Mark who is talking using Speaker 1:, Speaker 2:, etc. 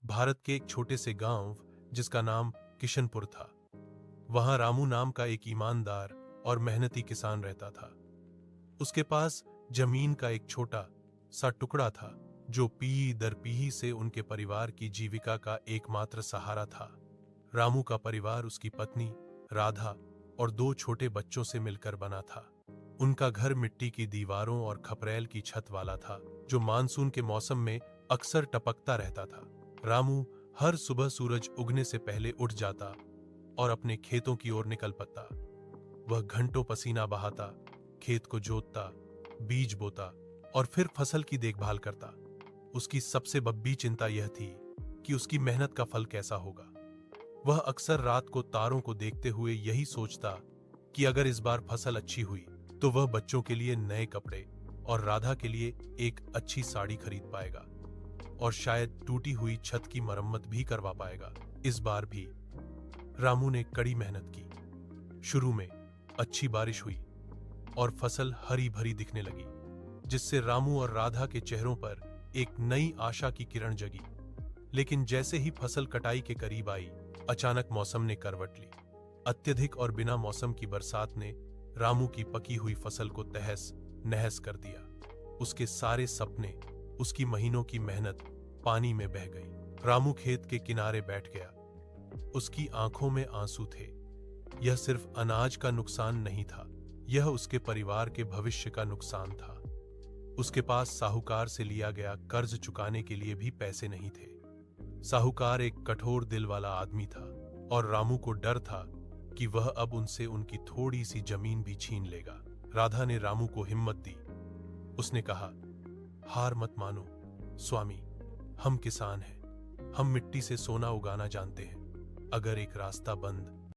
Speaker 1: भारत के एक छोटे से गांव जिसका नाम किशनपुर था। वहां रामू नाम का एक ईमानदार और मेहनती किसान रहता था। उसके पास जमीन का एक छोटा सा टुकड़ा था जो पीढ़ी दर पीढ़ी से उनके परिवार की जीविका का एकमात्र सहारा था। रामू का परिवार उसकी पत्नी राधा और दो छोटे बच्चों से मिलकर बना था। उनका घर मिट्टी की दीवारों और खपरेल की छत वाला था जो मानसून के मौसम में अक्सर टपकता रहता था। रामू हर सुबह सूरज उगने से पहले उठ जाता और अपने खेतों की ओर निकल पड़ता। वह घंटों पसीना बहाता, खेत को जोतता, बीज बोता और फिर फसल की देखभाल करता। उसकी सबसे बड़ी चिंता यह थी कि उसकी मेहनत का फल कैसा होगा। वह अक्सर रात को तारों को देखते हुए यही सोचता कि अगर इस बार फसल अच्छी हुई तो वह बच्चों के लिए नए कपड़े और राधा के लिए एक अच्छी साड़ी खरीद पाएगा और शायद टूटी हुई छत की मरम्मत भी करवा पाएगा। इस बार भी रामू ने कड़ी मेहनत की। शुरू में अच्छी बारिश हुई और फसल हरी भरी दिखने लगी, जिससे रामू और राधा के चेहरों पर एक नई आशा की किरण जगी। लेकिन जैसे ही फसल कटाई के करीब आई, अचानक मौसम ने करवट ली। अत्यधिक और बिना मौसम की बरसात ने रामू की पकी हुई फसल को तहस नहस कर दिया। उसके सारे सपने, उसकी महीनों की मेहनत पानी में बह गई। रामू खेत के किनारे बैठ गया। उसकी आंखों में आंसू थे। यह सिर्फ अनाज का नुकसान नहीं था, यह उसके परिवार के भविष्य का नुकसान था। उसके पास साहूकार से लिया गया कर्ज चुकाने के लिए भी पैसे नहीं थे। साहूकार एक कठोर दिल वाला आदमी था और रामू को डर था कि वह अब उनसे उनकी थोड़ी सी जमीन भी छीन लेगा। राधा ने रामू को हिम्मत दी। उसने कहा, हार मत मानो स्वामी, हम किसान हैं, हम मिट्टी से सोना उगाना जानते हैं। अगर एक रास्ता बंद